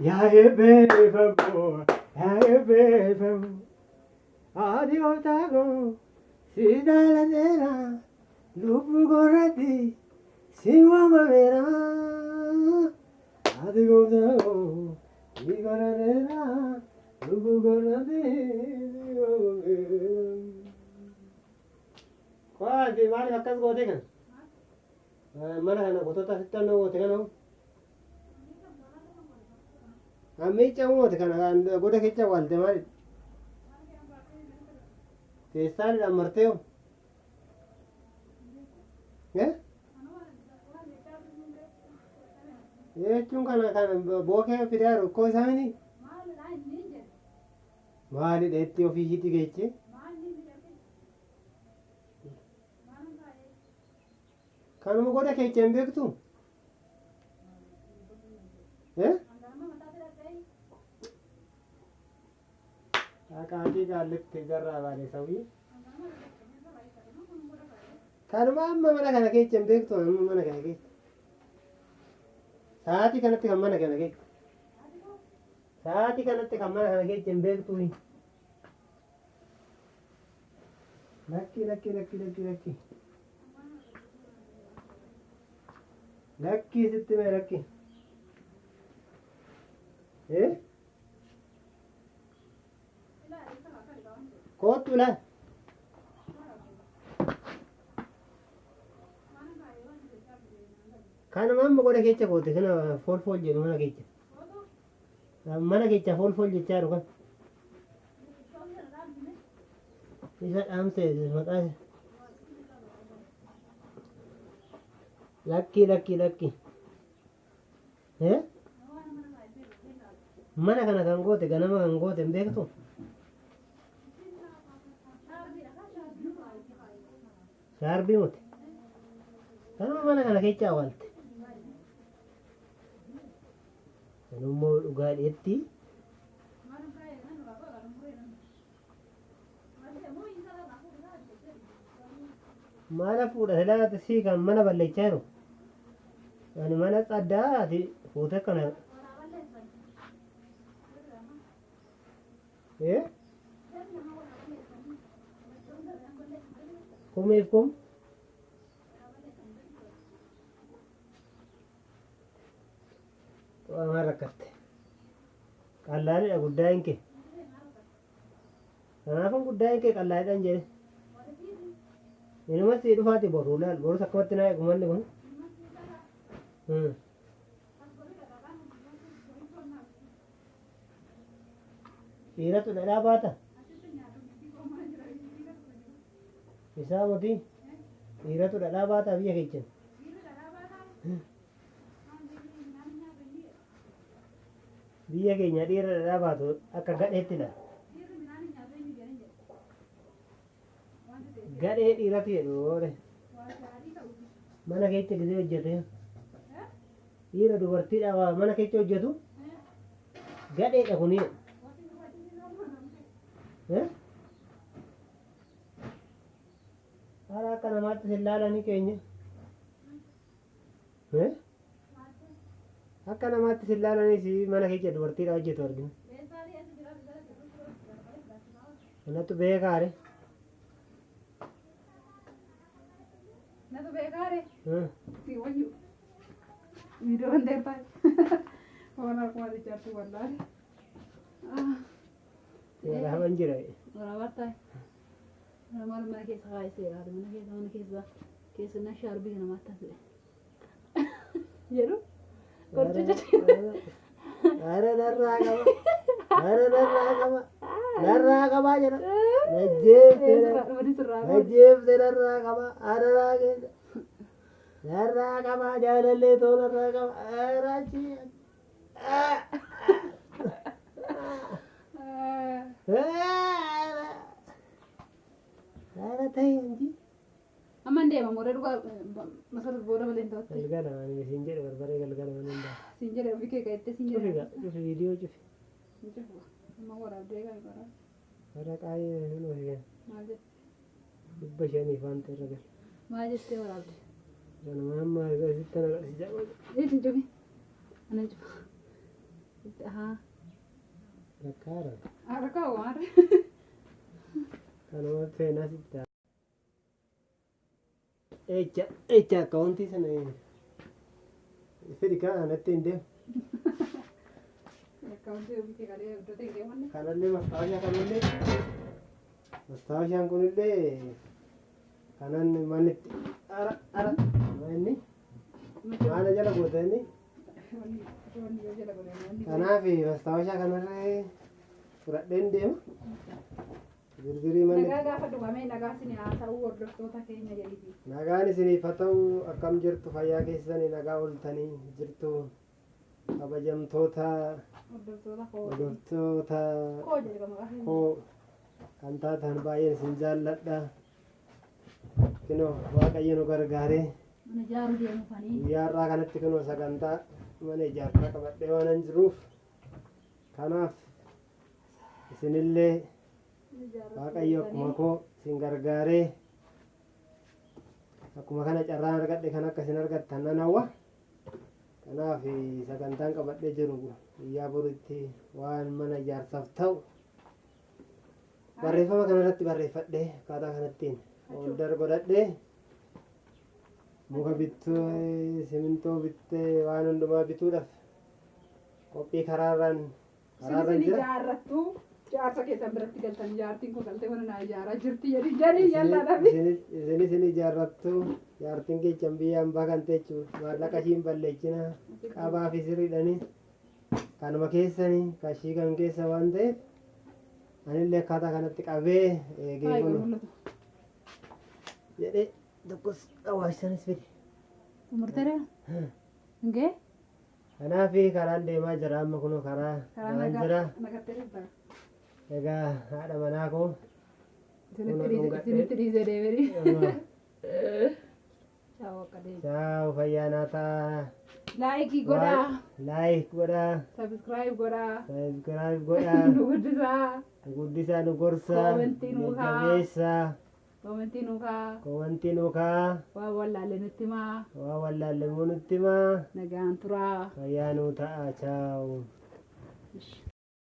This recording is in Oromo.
Ya bebeğim, ya bebeğim. Adiós, tago. Si dale nera, lupu corretti, si guama vera. Adiós, tago. Si dale nera, lupu corretti, si guama vera. Kau di mana makan kau tekan? Mana kan kau tahu tak tahu tekan aku? Kami cakap tekan kan, kau dah kecak wal temari. Kesan dah marteo. Ya? Ye cuma kan boke firar kau sama ni? Mali detti ofisi ti kece. Kan mu kau dah kecak embek tu? Ya? Akadi galak tegarra bade sawi. Kan mana kan kecak embek tu, mana kan kecak. Saati kanatti kan mana kan kecak. Saati kanatti kan mana kan kecak embek tu ni. Laki. Laki sitte me laki. Eh? Kau tu lah. Kan mamma kau dah kecak kau tekan fol je mana kecak. Mana kecak fol je caru kan. Isa amse mata. Laki. Eh? Mana kan akan kau tekan nama kan kau tembek tu. Sarbi mut. Kan mana kan kecak wal. Kan mau ugal etti. Mana fuda hela si kan mana balle caru. Ani mana ada di foto kan. Eh? Kum. Amara katte. Kallari guddain ke. Kanaafan guddaan kee qallaadhaan jedhe. Inuma sii dhufaati boru laal borus akkamatti naa eegumalli kun. Dhiiratu dhadhaa baata. Isaa mutii dhiiratu dhadhaa baata biyya keechan. Biyya keenya dhiira dhadhaa baatu akka gadheetti dha. Gadhee dhiiratu jedhu oole. Mana keessa gisee hojjete. Dhiira dubartiidha mana keessa hojjetu. Gadheedha kuni. Haala akka namaatti sillaalanii keenya. Akka namaatti sillaalanii mana keessa dubartiidha hojjetu argina. Kanattu beekaare. Natu beekaare. Si wayyu. Viidiyoon deemaa. Waan akkuma richaartu wallaale. Waraabaan jira. Waraabartaa. Maal mana keessa kaayisee laata mana keessa na shaarbii namaatti hafe. Jedhu. Ara narraa qaba jedha. Najjeefte narraa qaba. Narraa qaba jaalallee too narraa qaba. Araachi. Ara ta'e inji. Amman deema moree dhugaa masarrat booda malee hin ta'utti. Galgala waan isin jedhe barbaree galgala waan hin ta'a. Siin jedhe ofii kee qajettee siin jedhe. Cufi viidiyoo cufi. Amma waraabdee kan qoraa. Warra qaayee hin ofiigan. Maal jette? 500 waanta irra gal. Maal jettee waraabde? Kana mamma asitti na agarsiisa. Eesin cufi. Anan cufa. haa Rakkaara. harka waan Kanuma feenaa sitta. Echa akkaawuntii sana fedhi kanatti hin deemu. akkaawuntii ofii kalee iddoo ta'e deemanne Kanallee mastaawashaan kunillee kanan manitti ara manni maala jala goota inni. Kanaaf mastaawashaa kanarree fudhadheen deema. Birbirii manni. nagaa gaafa dhugame nagaa isin haa ta'u hordoftoota keenya jedhiiti. Nagaan isiniif haa ta'u akkam jirtu fayyaa keessanii nagaa ooltanii jirtu kabajamtoota hordoftoota koo kan taatan baay'een isin jaalladha. Kunoo Waaqayyo nu gargaaree mana ijaaru deemufanii guyyaa har'aa kanatti kunoo sagantaa mana ijaarsaa qabadhee waan jiruuf kanaaf isinillee Waaqayyo akkuma koo isin gargaaree akkuma kana carraan argadhe kan akka isin argattan nan hawwa. Kanaaf sagantaan qabadhee jiru guyyaa boritti waan mana ijaarsaaf ta'u barreeffama kanarratti barreeffadhee akkaataa kanattiin folder godhadhee muka bittee simintoo bittee waan hundumaa bituudhaaf qophii karaarraan jira. ijaarrattu jaarsa keessan biratti galtan jaartiin kun galtee mana naa ijaaraa jirti jedhanii jalladhabi. Isin ijaarrattu jaartiin keessan biyya hambaa kan teechu maallaqa ishiin balleechina qabaa fi sirriidhanii kanuma keessanii kashii kan keessa waan ta'eef anillee akkaataa kanatti qabee eegee kunu jedhee tokkos hawaasaanis fide. Murteera. Ngee. Kanaaf karaan deemaa jira amma kunoo karaa jira. Egaa haadha manaa koo. Isinitti dhiisee deebiin. Ciao fayyaa naa ta'a. Laayikii godhaa. Laayik godhaa. Sabiskiraayib godhaa. Sabiskiraayib godhaa. Nu guddisaa. Guddisaa nu gorsaa. Koomentii nu haa. Jajjabeessaa. Koomentii nu kaa. Waa wallaalle nutti himaa. Waa wallaalle nutti himaa. Nagaan turaa. Fayyaa nuu ta'a. Ciao.